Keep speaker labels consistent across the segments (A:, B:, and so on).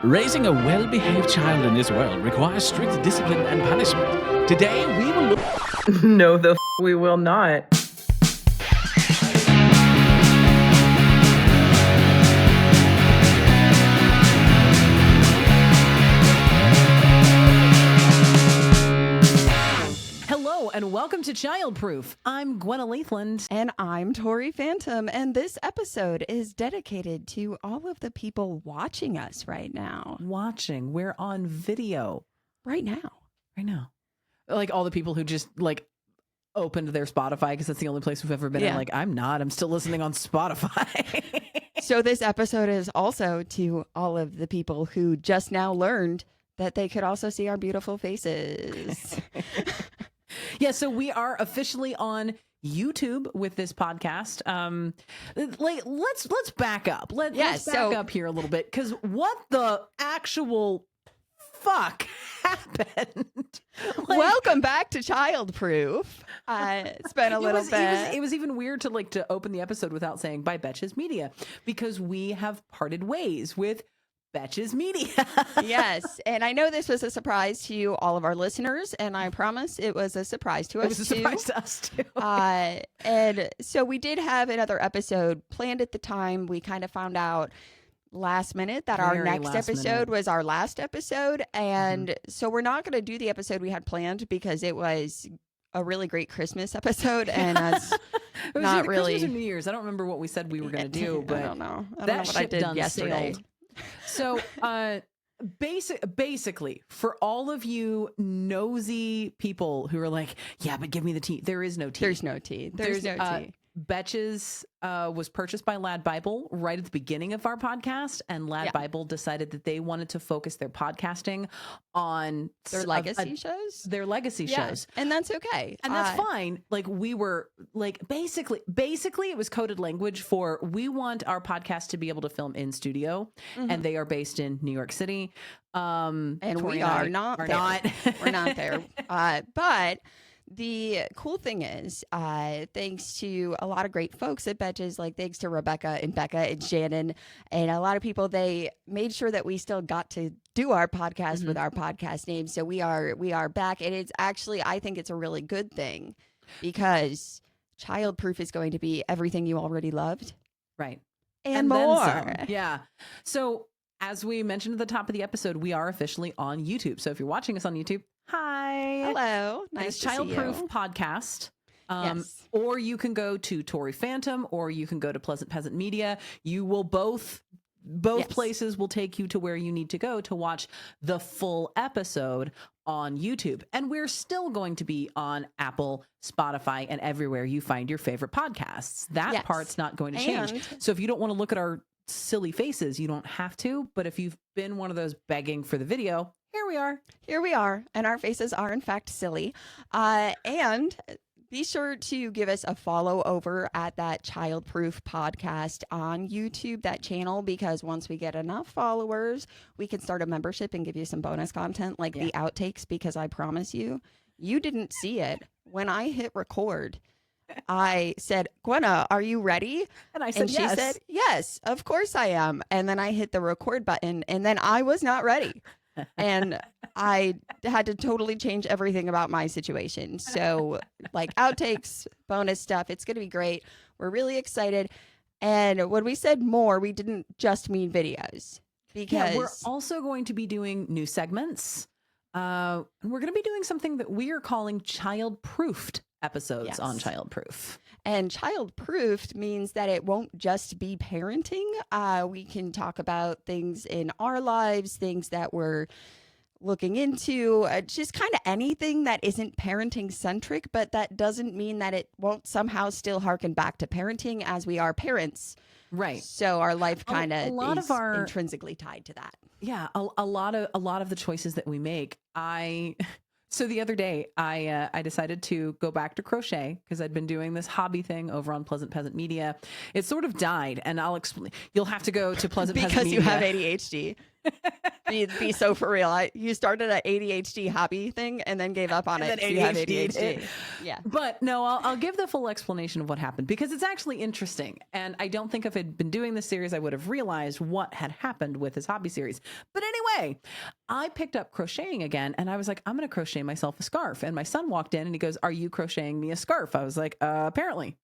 A: Raising a well-behaved child in this world requires strict discipline and punishment. Today, we will look...
B: No, we will not.
C: Hello and welcome to Childproof. I'm Gwenna Leithland.
D: And I'm Tori Phantom, and this episode is dedicated to all of the people watching us right now.
C: We're on video.
D: Right now.
C: Like all the people who just opened their Spotify because that's the only place we've ever been.
D: Yeah.
C: I'm still listening on Spotify.
D: So this episode is also to all of the people who just now learned that they could also see our beautiful faces.
C: Yeah, so we are officially on YouTube with this podcast. Let's back up. Let's back up here a little bit, because what the actual fuck happened?
D: Welcome back to Childproof. It's been a little bit.
C: It was even weird to open the episode without saying by Betches Media, because we have parted ways with Betches Media.
D: Yes, and I know this was a surprise to all of our listeners, and I promise it was a surprise to us too.
C: It was a surprise to us too.
D: And so we did have another episode planned at the time. We kind of found out last minute that our next episode was our last episode, and so we're not going to do the episode we had planned because it was a really great Christmas episode, and that's not really
C: Christmas or New Year's. I don't remember what we said we were going to do, but
D: I don't know
C: that
D: what I did yesterday.
C: Sailed. So, basically, for all of you nosy people who are like, yeah, but give me the tea. There is no tea.
D: There's no tea. There's no tea.
C: Betches was purchased by Lad Bible right at the beginning of our podcast, and Lad Bible decided that they wanted to focus their podcasting on
D: their legacy shows.
C: Their legacy shows,
D: and that's okay,
C: and that's fine. We were basically it was coded language for we want our podcast to be able to film in studio, and they are based in New York City,
D: and
C: Tori
D: we are not there. We're not there, but. The cool thing is, thanks to a lot of great folks at Betches, thanks to Rebecca and Becca and Shannon, and a lot of people, they made sure that we still got to do our podcast with our podcast name. So we are back, and it's actually, I think it's a really good thing, because Childproof is going to be everything you already loved.
C: Right.
D: And more.
C: Then some. Yeah. So as we mentioned at the top of the episode, we are officially on YouTube. So if you're watching us on YouTube, hi.
D: Hello. Nice to
C: Childproof
D: see you.
C: Podcast.
D: Yes.
C: Or you can go to Tori Phantom, or you can go to Pleasant Peasant Media. You will both places will take you to where you need to go to watch the full episode on YouTube. And we're still going to be on Apple, Spotify, and everywhere you find your favorite podcasts. That part's not going to change. So if you don't want to look at our silly faces, you don't have to. But if you've been one of those begging for the video, here we are. And our faces are, in fact, silly. And be sure to give us a follow over at that Childproof podcast on YouTube, that channel, because once we get enough followers, we can start a membership and give you some bonus content like the outtakes, because I promise you, you didn't see it. When I hit record, I said, Gwenna, are you ready? And I said,
D: yes. She said, yes, of course I am. And then I hit the record button, and then I was not ready. And I had to totally change everything about my situation. So outtakes, bonus stuff, it's going to be great. We're really excited. And when we said more, we didn't just mean videos, because
C: we're also going to be doing new segments. We're going to be doing something that we are calling child-proofed episodes on Childproof.
D: And child-proofed means that it won't just be parenting. We can talk about things in our lives, things that we're looking into, just kind of anything that isn't parenting-centric, but that doesn't mean that it won't somehow still harken back to parenting, as we are parents.
C: Right.
D: So our life kind of is
C: our
D: intrinsically tied to that.
C: Yeah, a lot of the choices that we make, So the other day, I decided to go back to crochet, because I'd been doing this hobby thing over on Pleasant Peasant Media. It sort of died, and I'll explain. You'll have to go to Pleasant Peasant Media.
D: Because you have ADHD. Be so for real. You started an ADHD hobby thing and then gave up on it.
C: And
D: you have ADHD.
C: Yeah. But no, I'll give the full explanation of what happened, because it's actually interesting. And I don't think if I'd been doing this series, I would have realized what had happened with this hobby series. But way, I picked up crocheting again and I was like, I'm going to crochet myself a scarf. And my son walked in and he goes, are you crocheting me a scarf? I was like, apparently.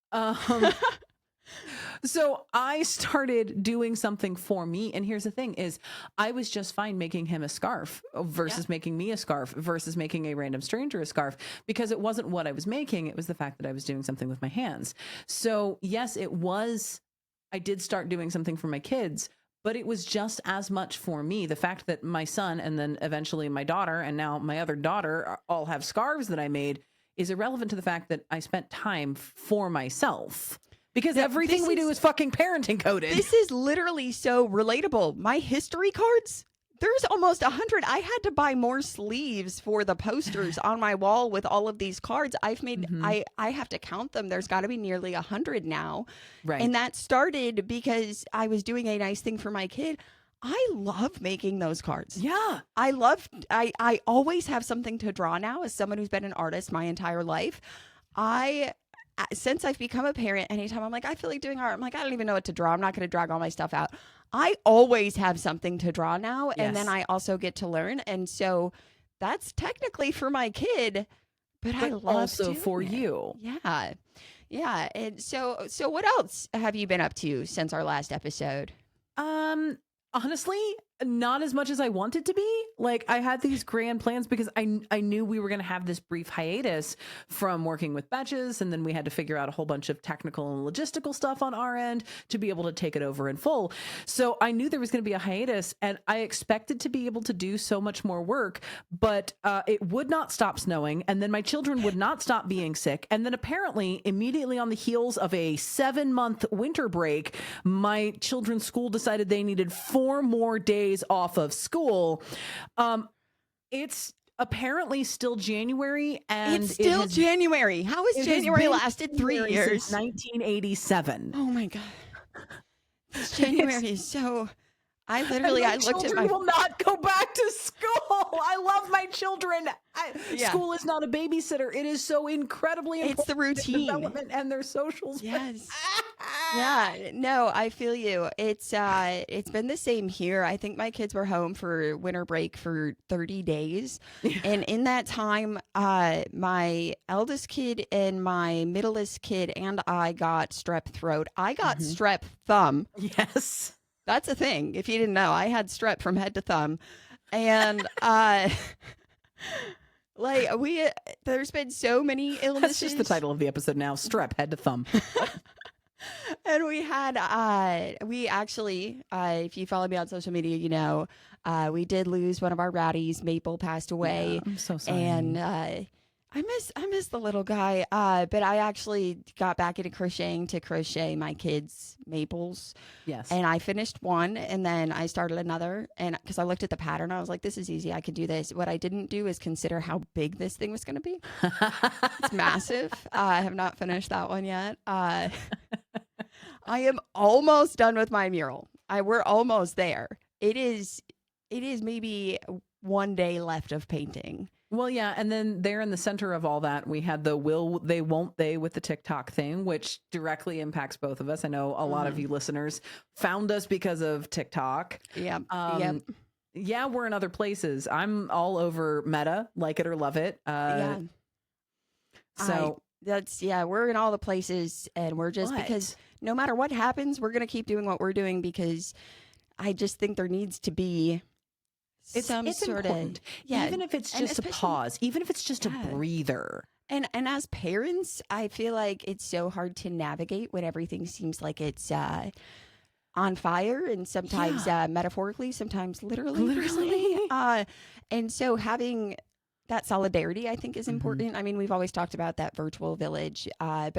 C: So I started doing something for me. And here's the thing is I was just fine making him a scarf versus making me a scarf versus making a random stranger a scarf because it wasn't what I was making. It was the fact that I was doing something with my hands. So yes, I did start doing something for my kids, but it was just as much for me. The fact that my son and then eventually my daughter and now my other daughter all have scarves that I made is irrelevant to the fact that I spent time for myself. Because everything we do is fucking parenting coded.
D: This is literally so relatable. My history cards, there's almost 100. I had to buy more sleeves for the posters on my wall with all of these cards. I've made, I have to count them. There's got to be nearly 100 now.
C: Right.
D: And that started because I was doing a nice thing for my kid. I love making those cards.
C: Yeah.
D: I always have something to draw now as someone who's been an artist my entire life. Since I've become a parent, anytime I'm like, I feel like doing art, I'm like, I don't even know what to draw. I'm not going to drag all my stuff out. I always have something to draw now. And then I also get to learn. And so that's technically for my kid, but I love
C: also for
D: it.
C: you.
D: Yeah. Yeah. And so what else have you been up to since our last episode?
C: Honestly, not as much as I wanted to be. Like I had these grand plans because I knew we were going to have this brief hiatus from working with Betches, and then we had to figure out a whole bunch of technical and logistical stuff on our end to be able to take it over in full. So I knew there was going to be a hiatus, and I expected to be able to do so much more work, but it would not stop snowing, and then my children would not stop being sick, and then apparently immediately on the heels of a 7-month winter break, my children's school decided they needed 4 more days off of school. It's apparently still January, and
D: it's still January. How has January lasted 3 years?
C: Since 1987.
D: Oh my God. This January is so. I looked at my.
C: Will not go back to school. I love my children. School is not a babysitter. It is so incredibly important.
D: It's the routine,
C: development, and their socials.
D: Yes. Yeah. No, I feel you. It's been the same here. I think my kids were home for winter break for 30 days, and in that time, my eldest kid and my middleest kid and I got strep throat. I got strep thumb.
C: Yes.
D: That's a thing. If you didn't know, I had strep from head to thumb. And there's been so many illnesses.
C: That's just the title of the episode now. Strep head to thumb.
D: And we actually, if you follow me on social media, you know, we did lose one of our rowdies. Maple passed away.
C: Yeah, I'm so sorry.
D: And I miss the little guy. But I actually got back into crocheting to crochet my kids' maples.
C: Yes.
D: And I finished one, and then I started another. And because I looked at the pattern, I was like, this is easy. I can do this. What I didn't do is consider how big this thing was going to be. It's massive. I have not finished that one yet. I am almost done with my mural. We're almost there. It is maybe 1 day left of painting.
C: Well, yeah. And then there in the center of all that, we had the will they, won't they with the TikTok thing, which directly impacts both of us. I know a lot of you listeners found us because of TikTok.
D: Yeah.
C: Yeah, we're in other places. I'm all over Meta, like it or love it.
D: Yeah.
C: So
D: we're in all the places, and we're just because no matter what happens, we're going to keep doing what we're doing because I just think there needs to be
C: it's
D: sort
C: important. Even if it's just a pause, even if it's just a breather.
D: And as parents, I feel like it's so hard to navigate when everything seems like it's on fire, and sometimes metaphorically, sometimes literally. And so having that solidarity, I think, is important. I mean, we've always talked about that virtual village, but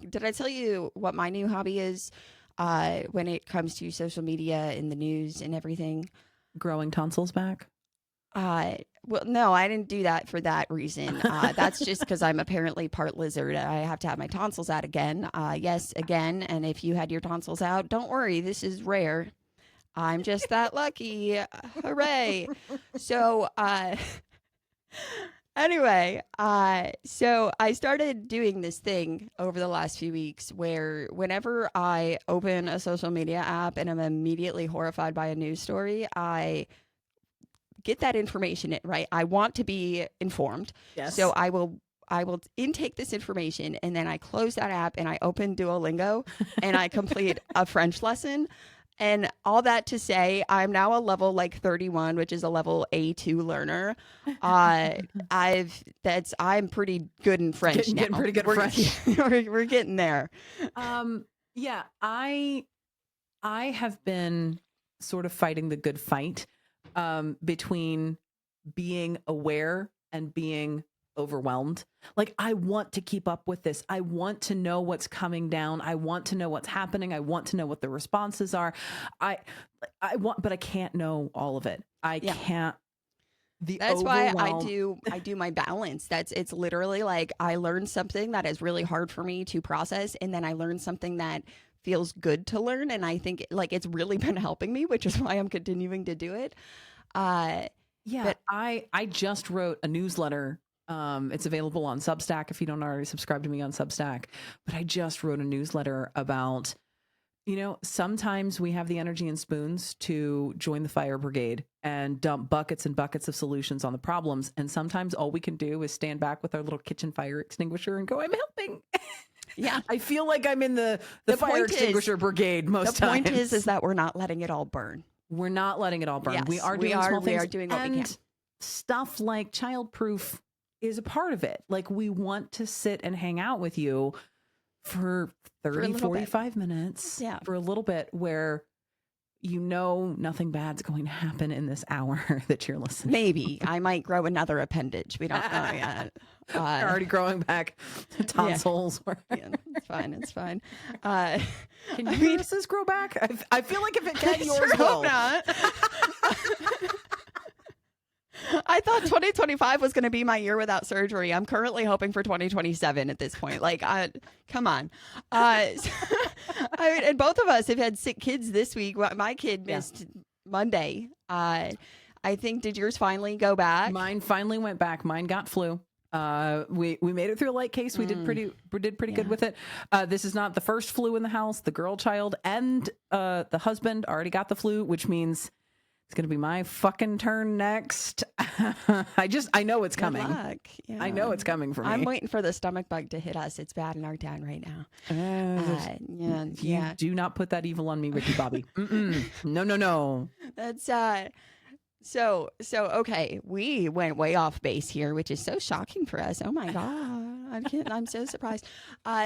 D: did I tell you what my new hobby is when it comes to social media and the news and everything?
C: Growing tonsils back?
D: Well, no, I didn't do that for that reason. That's just because I'm apparently part lizard. I have to have my tonsils out again. Yes, again. And if you had your tonsils out, don't worry. This is rare. I'm just that lucky. Hooray. So, anyway, so I started doing this thing over the last few weeks where whenever I open a social media app and I'm immediately horrified by a news story, I get that information in, right? I want to be informed.
C: Yes.
D: So I will intake this information, and then I close that app and I open Duolingo and I complete a French lesson. And all that to say, I'm now a level like 31, which is a level A2 learner. I'm pretty good in French now.
C: Getting pretty good at French.
D: We're getting there.
C: Yeah, I have been sort of fighting the good fight between being aware and being overwhelmed. Like, I want to keep up with this. I want to know what's coming down. I want to know what's happening. I want to know what the responses are. I want, but I can't know all of it. I can't.
D: That's why I do my balance. It's literally like I learn something that is really hard for me to process, and then I learn something that feels good to learn, and I think like it's really been helping me, which is why I'm continuing to do it.
C: But I just wrote a newsletter. It's available on Substack if you don't already subscribe to me on Substack. But I just wrote a newsletter about, sometimes we have the energy and spoons to join the fire brigade and dump buckets and buckets of solutions on the problems. And sometimes all we can do is stand back with our little kitchen fire extinguisher and go, I'm helping.
D: Yeah.
C: I feel like I'm in the fire extinguisher brigade most times.
D: The point is that we're not letting it all burn.
C: We're not letting it all burn.
D: Yes,
C: we are doing small things.
D: We are doing what we can.
C: Stuff like Childproof is a part of it. Like, we want to sit and hang out with you for 30, 45 minutes for a little bit where nothing bad's going to happen in this hour that you're listening.
D: Maybe. I might grow another appendage. We don't know yet.
C: Already growing back tonsils.
D: Yeah, it's fine.
C: Can uteruses grow back? I feel like if it can, yours will.
D: Not. I thought 2025 was going to be my year without surgery. I'm currently hoping for 2027 at this point. Like, come on. And both of us have had sick kids this week. My kid missed Monday. I think, did yours finally go back?
C: Mine finally went back. Mine got flu. We made it through a light case. We did pretty good with it. This is not the first flu in the house. The girl child and the husband already got the flu, which means it's going to be my fucking turn next. I know it's coming.
D: Good luck. Yeah.
C: I know it's coming for me.
D: I'm waiting for the stomach bug to hit us. It's bad in our town right now.
C: You do not put that evil on me, Ricky Bobby. No.
D: That's so okay. We went way off base here, which is so shocking for us. Oh my God. I'm so surprised.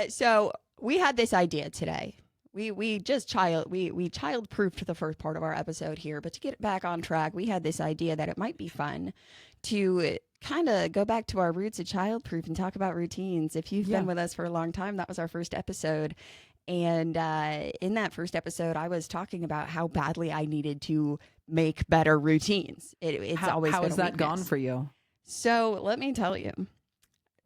D: So we had this idea today. We child-proofed the first part of our episode here, but to get it back on track, we had this idea that it might be fun to kind of go back to our roots of Childproof and talk about routines. If you've been with us for a long time, that was our first episode. And in that first episode, I was talking about how badly I needed to make better routines. How has that gone for you? So let me tell you,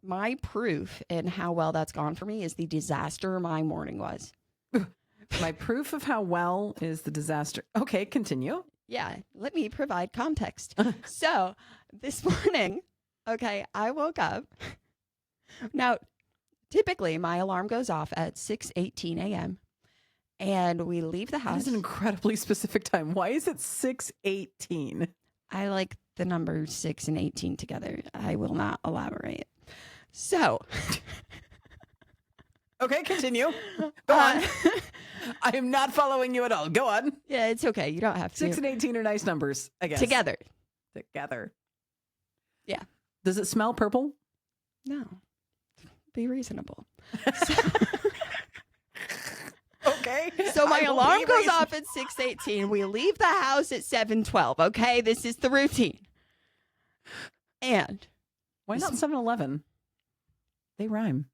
D: my proof in how well that's gone for me is the disaster my morning was.
C: My proof of how well is the disaster. Okay, continue.
D: Yeah, let me provide context. So this morning, I woke up. Now, typically my alarm goes off at 6:18 a.m. and we leave the house.
C: That is an incredibly specific time. Why is it 6:18?
D: I like the numbers 6 and 18 together. I will not elaborate. So...
C: Okay, continue. Go on. I am not following you at all. Go on.
D: Yeah, it's okay. You don't have to.
C: 6 and 18 are nice numbers, I guess.
D: Together.
C: Yeah. Does it smell purple?
D: No. Be reasonable.
C: Okay.
D: So my alarm goes off at 6:18. We leave the house at 7:12. Okay, this is the routine. And
C: why not 7-Eleven? They rhyme.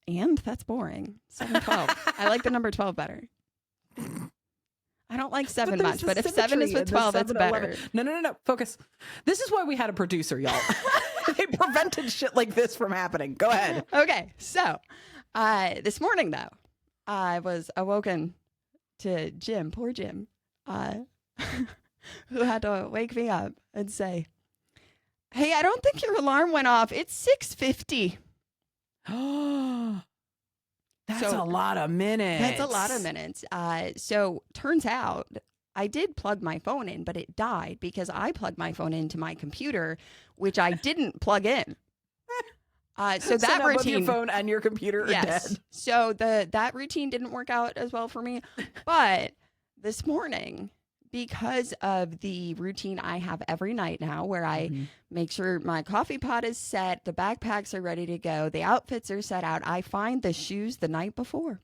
D: And that's boring. 7-12. I like the number 12 better. I don't like 7 much, but if 7 is with 12, that's better.
C: No. Focus. This is why we had a producer, y'all. They prevented shit like this from happening. Go ahead.
D: Okay. So this morning, though, I was awoken to Jim, poor Jim, who had to wake me up and say, hey, I don't think your alarm went off. It's 6:50.
C: That's a lot of minutes.
D: That's a lot of minutes. So turns out I did plug my phone in, but it died because I plugged my phone into my computer, which I didn't plug in. So that
C: now both
D: routine,
C: your phone and your computer are dead.
D: So that routine didn't work out as well for me. But this morning, because of the routine I have every night now, where I make sure my coffee pot is set, the backpacks are ready to go, the outfits are set out, I find the shoes the night before.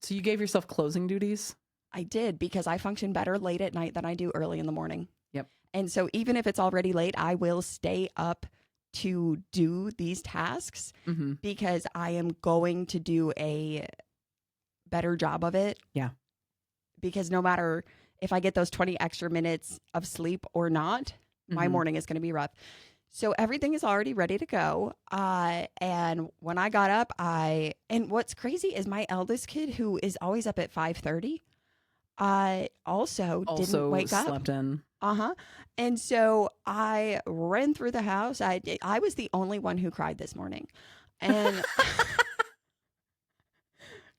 C: So you gave yourself closing duties?
D: I did, because I function better late at night than I do early in the morning.
C: Yep.
D: And so even if it's already late, I will stay up to do these tasks because I am going to do a better job of it.
C: Yeah.
D: Because no matter if I get those 20 extra minutes of sleep or not, my morning is going to be rough. So everything is already ready to go. And when I got up, and what's crazy is my eldest kid, who is always up at 5:30, also didn't wake up.
C: Slept in.
D: And so I ran through the house. I was the only one who cried this morning. And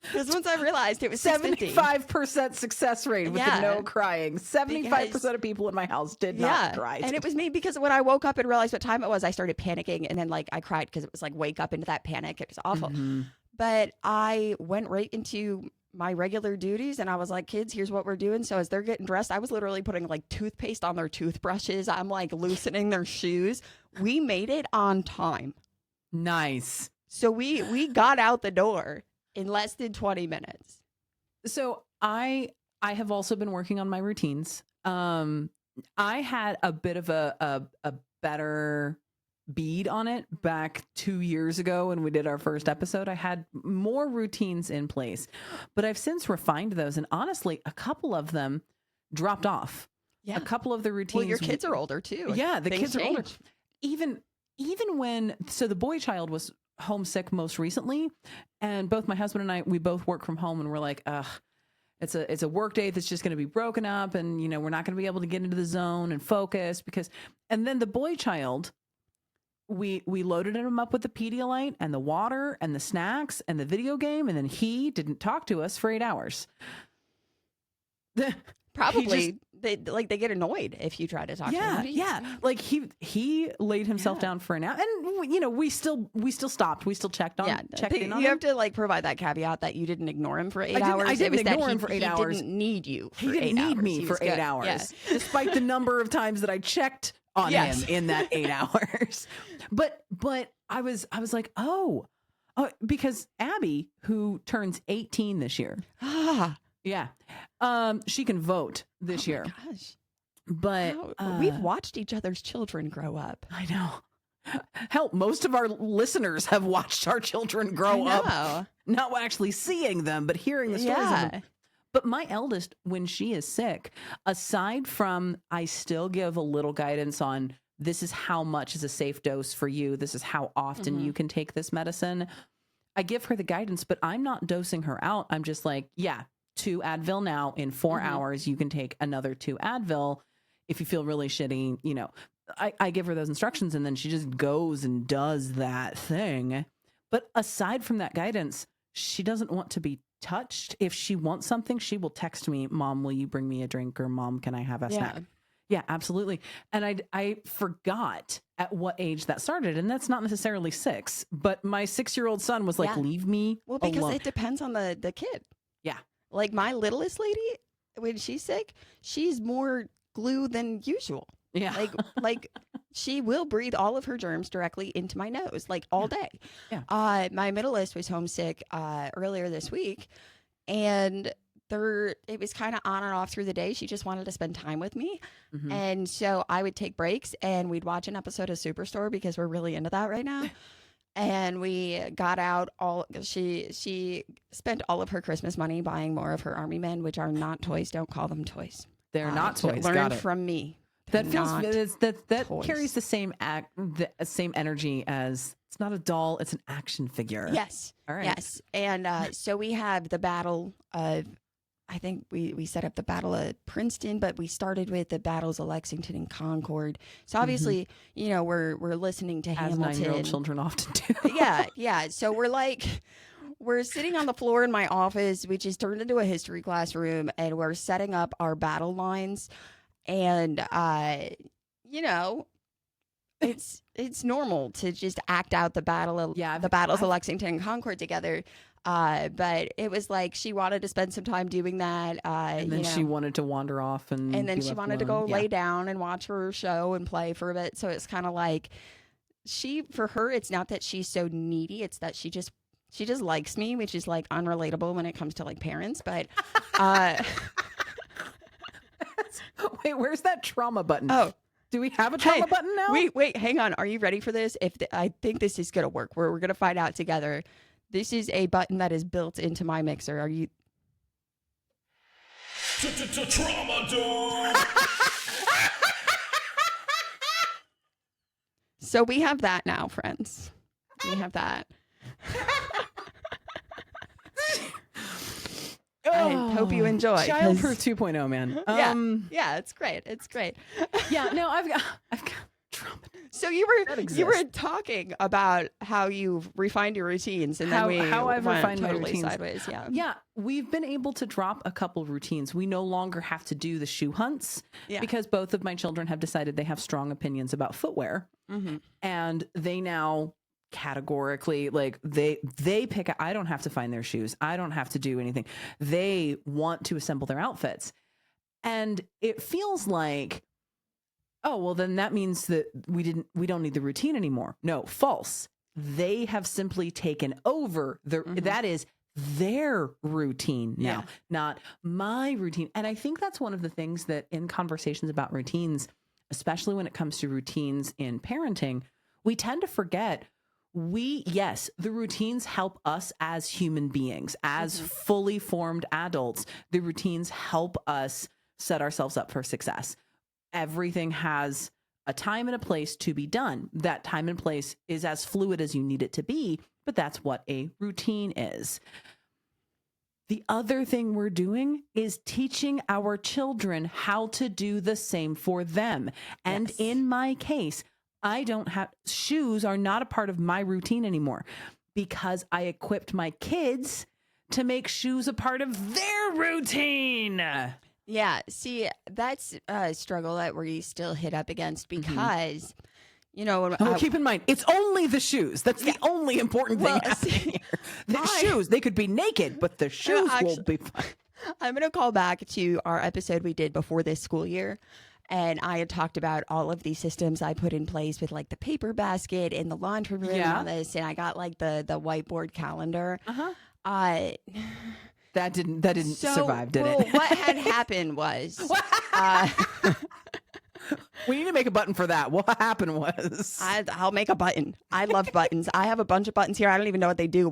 D: because once I realized it was
C: 75% success rate with the no crying. 75% of people in my house did not cry.
D: And it was me, because when I woke up and realized what time it was, I started panicking. And then I cried because it was wake up into that panic. It was awful. But I went right into my regular duties, and I was like, kids, here's what we're doing. So as they're getting dressed, I was literally putting toothpaste on their toothbrushes. I'm loosening their shoes. We made it on time.
C: Nice.
D: So we got out the door in less than 20 minutes.
C: So I have also been working on my routines. I had a bit of a better bead on it back 2 years ago when we did our first episode. I had more routines in place, but I've since refined those, and honestly, a couple of them dropped off. A couple of the routines.
D: Well, your kids are older too.
C: Yeah, the kids are older.
D: Change.
C: Even when the boy child was homesick most recently, and both my husband and I, we both work from home, and we're like, ugh, it's a work day that's just going to be broken up, and we're not going to be able to get into the zone and focus and then the boy child, we loaded him up with the Pedialyte and the water and the snacks and the video game, and then he didn't talk to us for 8 hours.
D: Probably they get annoyed if you try to talk to him.
C: Yeah. He laid himself down for a nap, and we still stopped. We still checked in on him.
D: You have to provide that caveat that you didn't ignore him for 8 hours.
C: I didn't ignore him for 8 hours.
D: He didn't need you.
C: He didn't need me for 8 hours, despite the number of times that I checked on him in that 8 hours. But I was like, because Abby, who turns 18 this year. Yeah. She can vote this year.
D: Gosh.
C: But
D: we've watched each other's children grow up.
C: I know. Hell, most of our listeners have watched our children grow up. Not actually seeing them, but hearing the stories of them. But my eldest, when she is sick, aside from I still give a little guidance on this is how much is a safe dose for you. This is how often you can take this medicine. I give her the guidance, but I'm not dosing her out. I'm just like, 2 Advil now. In 4 hours, you can take another 2 Advil. If you feel really shitty, I give her those instructions, and then she just goes and does that thing. But aside from that guidance, she doesn't want to be touched. If she wants something, she will text me, Mom, will you bring me a drink? Or Mom, can I have a snack? Yeah, absolutely. And I forgot at what age that started. And that's not necessarily 6, but my 6-year-old son was like, leave me
D: alone. Well, because it depends on the kid.
C: Yeah.
D: Like my littlest lady, when she's sick, she's more glue than usual. Yeah. Like she will breathe all of her germs directly into my nose, all day. Yeah. My middleest was homesick earlier this week, and it was kind of on and off through the day. She just wanted to spend time with me. And so I would take breaks and we'd watch an episode of Superstore, because we're really into that right now. And we got out she spent all of her Christmas money buying more of her Army Men, which are not toys. Don't call them toys.
C: They're not toys.
D: Learn from me.
C: That carries the same same energy as, it's not a doll, it's an action figure.
D: Yes.
C: All right.
D: Yes. And so we have the battle of, I think we set up the Battle of Princeton, but we started with the battles of Lexington and Concord. So obviously, we're listening to
C: As
D: Hamilton.
C: 9-year-old children often do.
D: Yeah. So we're we're sitting on the floor in my office, which is turned into a history classroom, and we're setting up our battle lines. And, you know, it's normal to just act out the battles of Lexington and Concord together. But it was like she wanted to spend some time doing that.
C: And then she wanted to wander off and
D: then
C: be
D: she
C: left
D: wanted to
C: alone.
D: go lay down and watch her show and play for a bit. So it's kind of like for her, it's not that she's so needy. It's that she just likes me, which is like unrelatable when it comes to like parents. But,
C: Wait, where's that trauma button?
D: oh,
C: do we have a trauma button now?
D: Wait, hang on. Are you ready for this? I think this is going to work. We're going to find out together. This is a button that is built into my mixer. Are you?
E: Trauma door.
D: So we have that now, friends. We have that. I hope you enjoy.
C: Childproof 2.0, man.
D: Yeah, it's great. It's great.
C: Yeah, no, I've got trauma.
D: So you were talking about how you've refined your routines, and then
C: how I've
D: went
C: refined my
D: totally
C: routines.
D: sideways. Yeah,
C: Yeah, we've been able to drop a couple routines. We no longer have to do the shoe hunts because both of my children have decided they have strong opinions about footwear, and they now categorically like they pick. I don't have to find their shoes. I don't have to do anything. They want to assemble their outfits, and it feels like, oh, well, then that means that we don't need the routine anymore. No, false. They have simply taken over that is their routine now, not my routine. And I think that's one of the things that in conversations about routines, especially when it comes to routines in parenting, we tend to forget the routines help us as human beings, as fully formed adults. The routines help us set ourselves up for success. Everything has a time and a place to be done. That time and place is as fluid as you need it to be, but that's what a routine is. The other thing we're doing is teaching our children how to do the same for them. And in my case, shoes are not a part of my routine anymore because I equipped my kids to make shoes a part of their routine.
D: Yeah, see, that's a struggle that we still hit up against because, you know,
C: keep in mind, it's only the shoes. That's the only important thing happening here. The shoes, they could be naked, but the shoes will be fine.
D: I'm going to call back to our episode we did before this school year. And I had talked about all of these systems I put in place with like the paper basket and the laundry room and all this. And I got like the whiteboard calendar.
C: That didn't survive, did it?
D: What had happened was
C: we need to make a button for that. What happened was
D: I'll make a button. I love buttons. I have a bunch of buttons here. I don't even know what they do.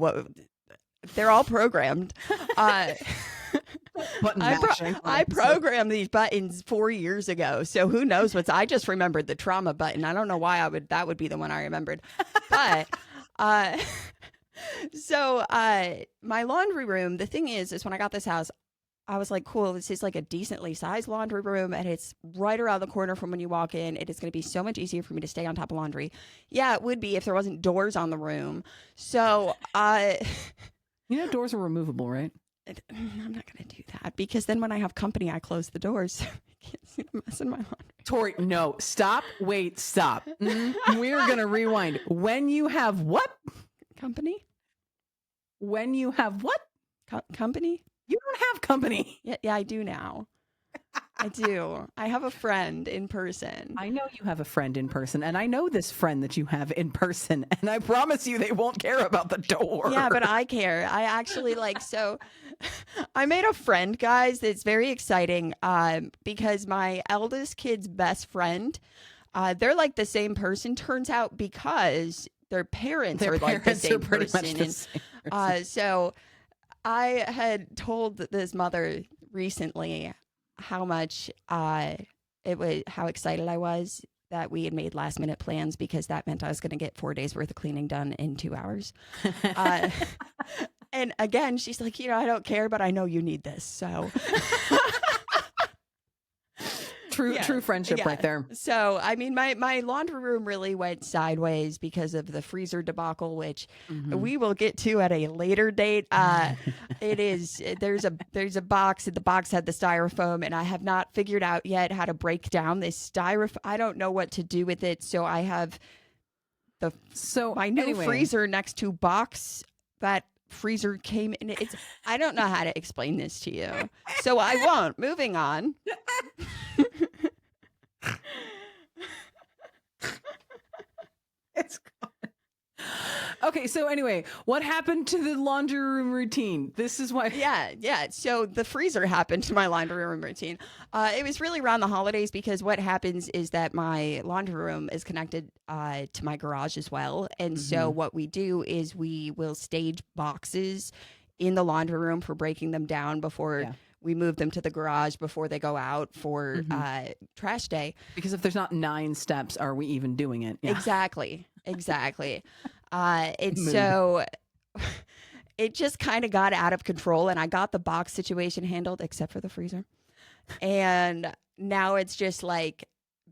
D: They're all programmed. I programmed these buttons 4 years ago, so who knows what's. I just remembered the trauma button. I don't know why that would be the one I remembered, but so my laundry room. The thing is when I got this house, I was like, cool, this is like a decently sized laundry room, and it's right around the corner from when you walk in. It is going to be so much easier for me to stay on top of laundry. Yeah, it would be if there wasn't doors on the room. So
C: doors are removable, right?
D: I'm not going to do that because then when I have company, I close the doors. So I can't see the mess in my laundry.
C: Tori, no, stop. Wait, stop. We're going to rewind. When you have what?
D: Company?
C: When you have what?
D: Company?
C: You don't have company.
D: Yeah, I do now. I do. I have a friend in person.
C: I know you have a friend in person, and I know this friend that you have in person, and I promise you they won't care about the door.
D: Yeah, but I care. I actually so I made a friend, guys, that's very exciting because my eldest kid's best friend, they're like the same person, turns out, because their parents are like the same person. So I had told this mother recently how much how excited I was that we had made last minute plans because that meant I was going to get 4 days worth of cleaning done in 2 hours. And again, she's like, I don't care, but I know you need this. So
C: True friendship right there.
D: So, I mean, my laundry room really went sideways because of the freezer debacle, which we will get to at a later date. There's a box, and the box had the styrofoam, and I have not figured out yet how to break down this styrofoam. I don't know what to do with it, so I have my new freezer next to box that freezer came in. I don't know how to explain this to you, so I won't. Moving on.
C: It's gone. Okay, so anyway, what happened to the laundry room routine? This is why.
D: Yeah. So the freezer happened to my laundry room routine. It was really around the holidays because what happens is that my laundry room is connected to my garage as well. And so what we do is we will stage boxes in the laundry room for breaking them down before we move them to the garage before they go out for trash day.
C: Because if there's not 9 steps, are we even doing it? Yeah.
D: Exactly. So it just kind of got out of control, and I got the box situation handled except for the freezer. And now it's just like,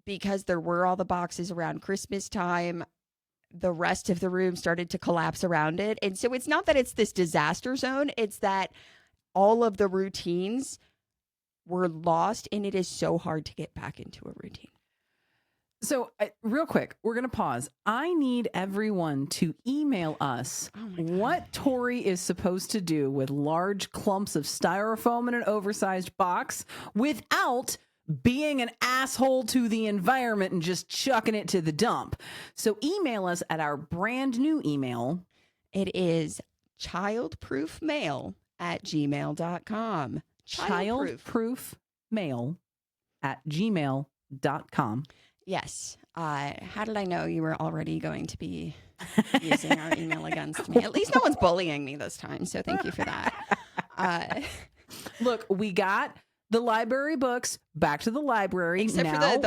D: because there were all the boxes around Christmas time, the rest of the room started to collapse around it. And so it's not that it's this disaster zone, it's that all of the routines were lost, and it is so hard to get back into a routine.
C: So real quick, we're going to pause. I need everyone to email us what Tori is supposed to do with large clumps of styrofoam in an oversized box without being an asshole to the environment and just chucking it to the dump. So email us at our brand new email.
D: It is childproofmail@gmail.com.
C: Childproofmail@gmail.com.
D: Yes. How did I know you were already going to be using our email against me? At least no one's bullying me this time, so thank you for that.
C: Look, we got the library books back to the library.
D: Except
C: now,
D: for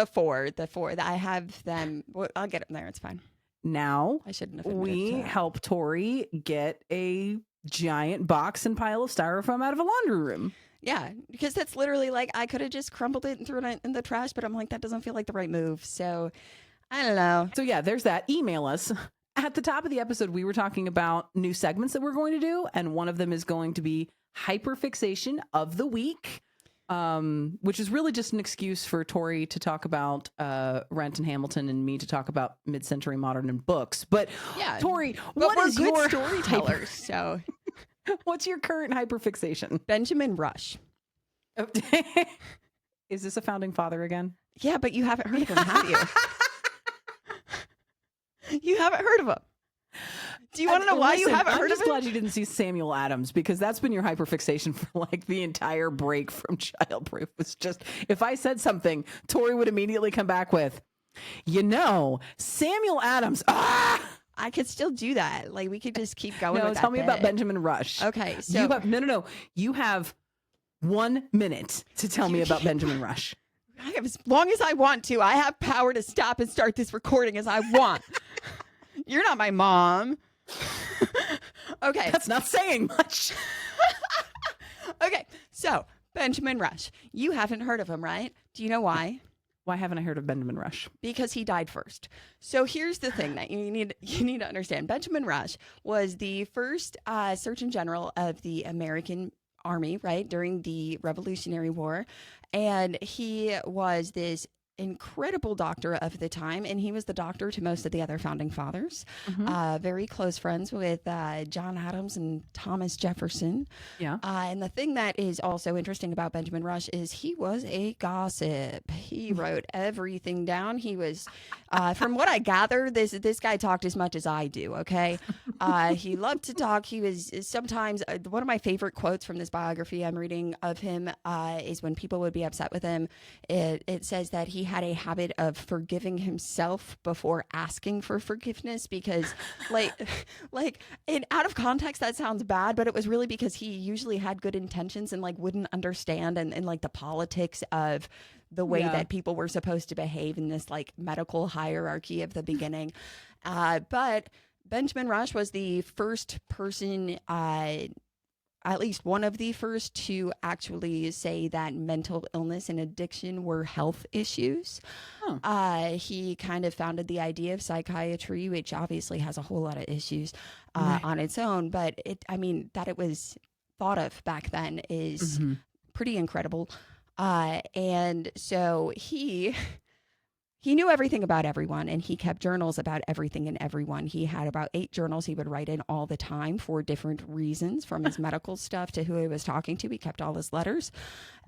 D: the four. I have them. Well, I'll get them there. It's fine.
C: Now,
D: I shouldn't have.
C: We help Tori get a giant box and pile of styrofoam out of a laundry room.
D: Yeah, because that's literally like, I could have just crumbled it and threw it in the trash, but I'm like, that doesn't feel like the right move. So I don't know.
C: So yeah, there's that. Email us. At the top of the episode, we were talking about new segments that we're going to do, and one of them is going to be Hyperfixation of the Week, which is really just an excuse for Tori to talk about Rent and Hamilton, and me to talk about mid-century modern and books. But yeah, Tori, what is your
D: storytellers? So
C: what's your current hyperfixation?
D: Benjamin Rush.
C: Is this a founding father again?
D: Yeah, but you haven't heard of him, have you? You haven't heard of him. Do you want to know why you haven't heard of him?
C: I'm just glad you didn't see Samuel Adams, because that's been your hyperfixation for like the entire break from Childproof. It's just, if I said something, Tori would immediately come back with, Samuel Adams.
D: I could still do that. Like, we could just keep going.
C: No,
D: with
C: tell
D: that
C: me about Benjamin Rush.
D: Okay, so
C: you have 1 minute to tell me about Benjamin Rush.
D: I have as long as I want to. I have power to stop and start this recording as I want. You're not my mom. Okay.
C: That's not saying much.
D: Okay, so Benjamin Rush. You haven't heard of him, right? Do you know why?
C: Why haven't I heard of Benjamin Rush?
D: Because he died first. So here's the thing that you need to understand. Benjamin Rush was the first Surgeon General of the American Army, right, during the Revolutionary War. And he was this incredible doctor of the time, and he was the doctor to most of the other founding fathers. Very close friends with John Adams and Thomas Jefferson. Yeah. And the thing that is also interesting about Benjamin Rush is he was a gossip. He wrote everything down. He was, from what I gather, this guy talked as much as I do. Okay. He loved to talk. He was sometimes one of my favorite quotes from this biography I'm reading of him is when people would be upset with him. It says that he had a habit of forgiving himself before asking for forgiveness, because like out of context that sounds bad, but it was really because he usually had good intentions and like wouldn't understand and like the politics of the way that people were supposed to behave in this like medical hierarchy of the beginning. But Benjamin Rush was the first person at least one of the first to actually say that mental illness and addiction were health issues. He kind of founded the idea of psychiatry, which obviously has a whole lot of issues on its own. But that it was thought of back then is pretty incredible. And so he knew everything about everyone, and he kept journals about everything and everyone. He had about 8 journals he would write in all the time for different reasons, from his medical stuff to who he was talking to. He kept all his letters.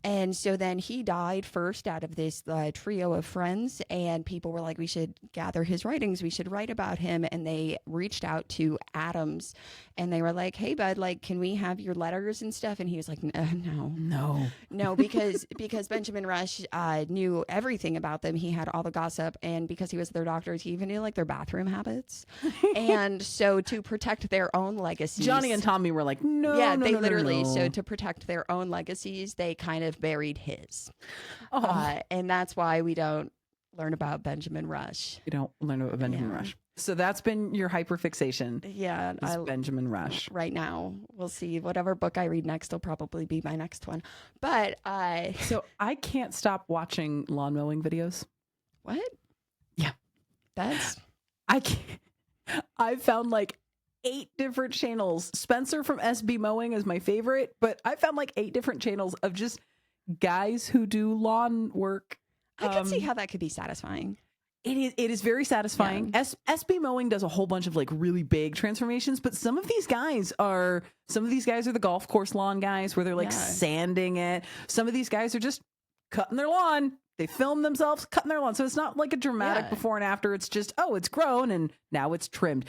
D: And so then he died first out of this trio of friends, and people were like, we should gather his writings. We should write about him. And they reached out to Adams, and they were like, hey, bud, like, can we have your letters and stuff? And he was like, no, because Benjamin Rush knew everything about them. He had all the gossip, and because he was their doctors, he even knew like their bathroom habits. And so to protect their own legacies,
C: Johnny and Tommy were like, no,
D: yeah,
C: no,
D: they
C: no,
D: literally,
C: no.
D: so to protect their own legacies, they kind of buried his. And that's why we don't learn about Benjamin Rush.
C: You don't learn about Benjamin Rush. So that's been your hyperfixation.
D: Yeah.
C: Benjamin Rush.
D: Right now. We'll see. Whatever book I read next will probably be my next one. But
C: So I can't stop watching lawn mowing videos.
D: What?
C: Yeah.
D: I
C: can't. I found like 8 different channels. Spencer from SB Mowing is my favorite, but I found like 8 different channels of just guys who do lawn work.
D: I can see how that could be satisfying.
C: It is very satisfying.
D: Yeah.
C: SB Mowing does a whole bunch of like really big transformations, but some of these guys are the golf course lawn guys where they're like sanding it. Some of these guys are just cutting their lawn. They film themselves cutting their lawn. So it's not like a dramatic before and after. It's just, oh, it's grown and now it's trimmed.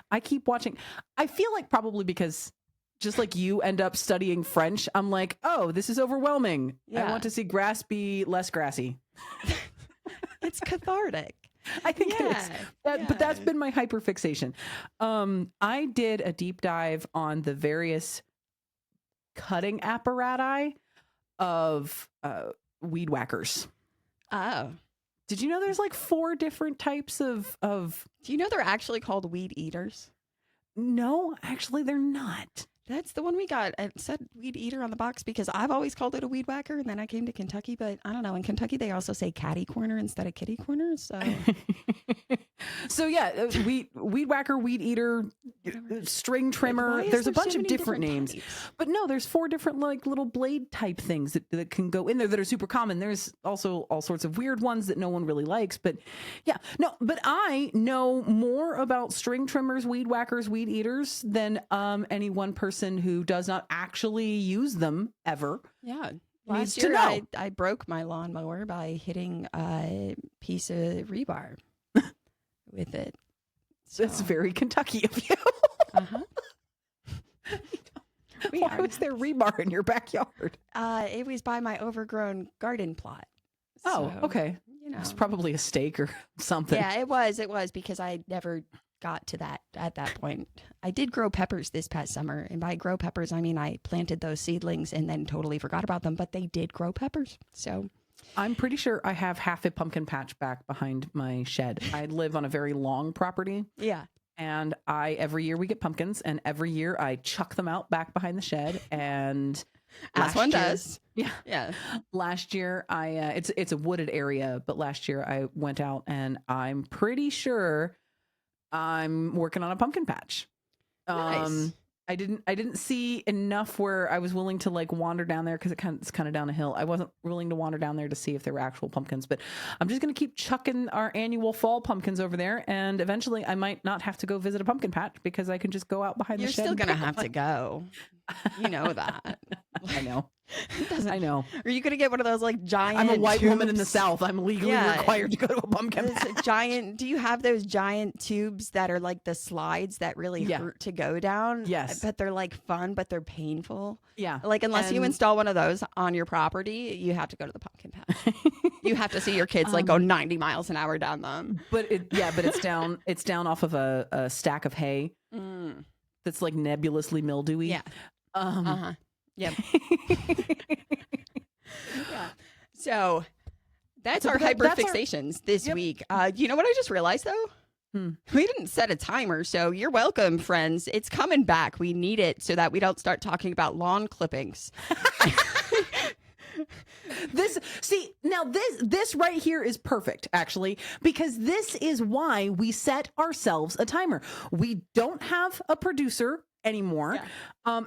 C: I keep watching. I feel like probably because just like you end up studying French, I'm like, oh, this is overwhelming.
D: Yeah.
C: I want to see grass be less grassy.
D: It's cathartic.
C: I think it is. But that's been my hyperfixation. I did a deep dive on the various cutting apparati of weed whackers.
D: Oh.
C: Did you know there's like 4 different types of
D: Do you know they're actually called weed eaters?
C: No, actually they're not.
D: That's the one we got. It said weed eater on the box because I've always called it a weed whacker. And then I came to Kentucky, but I don't know. In Kentucky, they also say catty corner instead of kitty corner. So,
C: so yeah, weed whacker, weed eater, string trimmer. There's a bunch of different names.
D: types?
C: But no, there's 4 different like little blade type things that can go in there that are super common. There's also all sorts of weird ones that no one really likes. But yeah, no, but I know more about string trimmers, weed whackers, weed eaters than any one person who does not actually use them ever.
D: Yeah.
C: Needs
D: Last
C: to
D: year,
C: know.
D: I broke my lawnmower by hitting a piece of rebar with it. So,
C: That's very Kentucky of you. Why was there rebar in your backyard?
D: It was by my overgrown garden plot.
C: Oh,
D: So,
C: okay.
D: You know.
C: It's probably a steak or something.
D: Yeah, it was because I never got to that at that point. I did grow peppers this past summer, and by grow peppers I mean I planted those seedlings and then totally forgot about them, but they did grow peppers. So
C: I'm pretty sure I have half a pumpkin patch back behind my shed. I live on a very long property.
D: yeah.
C: And every year we get pumpkins, and every year I chuck them out back behind the shed. And
D: As one does.
C: Yeah.
D: Yeah.
C: Last year it's a wooded area, but last year I went out and I'm pretty sure I'm working on a pumpkin patch.
D: Nice.
C: I didn't see enough where I was willing to like wander down there because it's kind of down a hill. I wasn't willing to wander down there to see if there were actual pumpkins, but I'm just going to keep chucking our annual fall pumpkins over there. And eventually I might not have to go visit a pumpkin patch because I can just go out behind
D: You're
C: the shed.
D: still
C: and
D: gonna
C: pick
D: have
C: one.
D: to go. You know that.
C: I know. I know.
D: Are you gonna get one of those like giant?
C: I'm a white woman in the
D: tubes?
C: South. I'm legally
D: Yeah.
C: required to go to a pumpkin
D: Those
C: patch.
D: giant. Do you have those giant tubes that are like the slides that really
C: Yeah.
D: hurt to go down?
C: Yes.
D: but they're like fun, but they're painful.
C: Yeah.
D: Like unless you
C: And-
D: install one of those on your property, you have to go to the pumpkin patch. You have to see your kids like go 90 miles an hour down them.
C: But it's down off of a stack of hay that's like nebulously mildewy.
D: Yeah.
C: Um,
D: Yep. Yeah. So that's
C: So
D: our
C: that's our-
D: hyperfixations this week. You know what I just realized though? We didn't set a timer, so you're welcome, friends. It's coming back. We need it so that we don't start talking about lawn clippings.
C: This right here is perfect, actually, because this is why we set ourselves a timer. We don't have a producer anymore,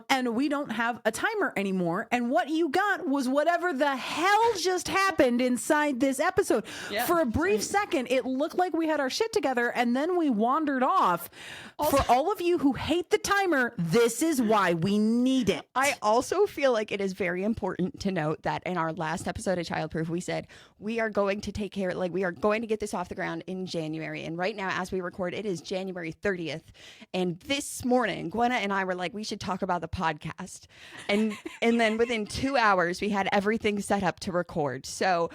C: and we don't have a timer anymore, and what you got was whatever the hell just happened inside this episode. For a brief second, it looked like we had our shit together, and then we wandered off. For all of you who hate the timer, this is why we need it.
D: I also feel like it is very important to note that in our last episode of Childproof, we said we are going to take care, like we are going to get this off the ground in January. And right now, as we record, it is January 30th. And this morning, Gwenna and I were like, we should talk about the podcast. And then within 2 hours, we had everything set up to record. So,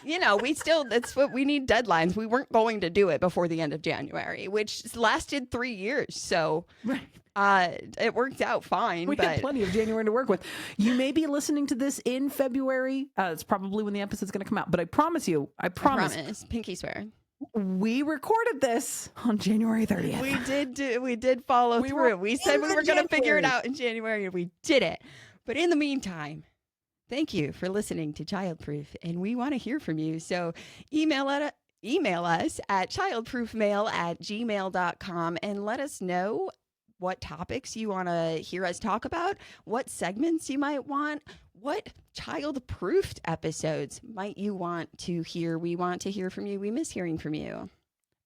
D: that's what we need, deadlines. We weren't going to do it before the end of January, which lasted 3 years. So it worked out fine.
C: We had plenty of January to work with. You may be listening to this in February. It's probably when the episode's going to come out. But I promise you, I promise.
D: Pinky swear.
C: We recorded this on January 30th.
D: We did follow through. We said we were going to figure it out in January, and we did it. But in the meantime, thank you for listening to Childproof, and we want to hear from you. So email us at childproofmail@gmail.com and let us know what topics you want to hear us talk about, what segments you might want, what child-proofed episodes might you want to hear. We want to hear from you. We miss hearing from you.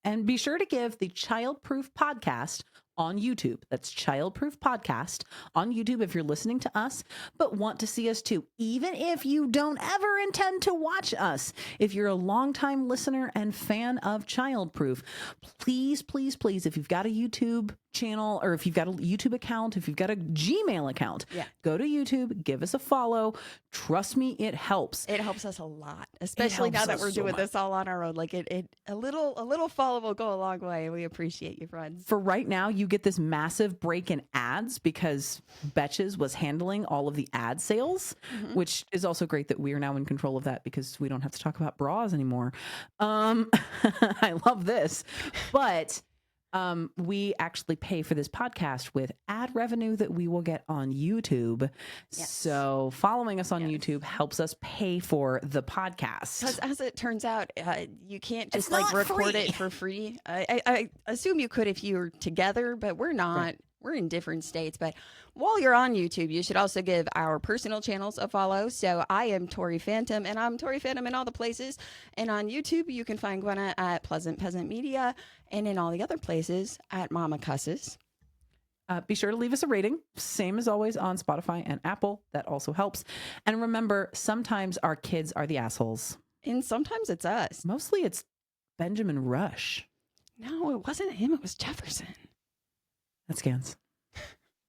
C: And be sure to give the Childproof podcast on YouTube. That's Childproof podcast on YouTube if you're listening to us, but want to see us too. Even if you don't ever intend to watch us, if you're a longtime listener and fan of Childproof, please, please, please, if you've got a YouTube channel or if you've got a YouTube account, if you've got a Gmail account, go to YouTube, give us a follow. Trust me, it helps.
D: It helps us a lot, especially now that we're doing this all on our own. Like a little follow will go a long way. We appreciate you, friends.
C: For right now, you get this massive break in ads because Betches was handling all of the ad sales, which is also great that we are now in control of that because we don't have to talk about bras anymore. I love this, but we actually pay for this podcast with ad revenue that we will get on YouTube. Yes. So following us on YouTube helps us pay for the podcast.
D: Because as it turns out, you can't just record it for free. I assume you could if you were together, but we're not. Right. We're in different states. But while you're on YouTube, you should also give our personal channels a follow. So I am Tori Phantom, and I'm Tori Phantom in all the places. And on YouTube, you can find Gwenna at Pleasant Peasant Media, and in all the other places at Mama Cusses.
C: Be sure to leave us a rating, same as always on Spotify and Apple. That also helps. And remember, sometimes our kids are the assholes.
D: And sometimes it's us.
C: Mostly it's Benjamin Rush.
D: No, it wasn't him. It was Jefferson.
C: That scans.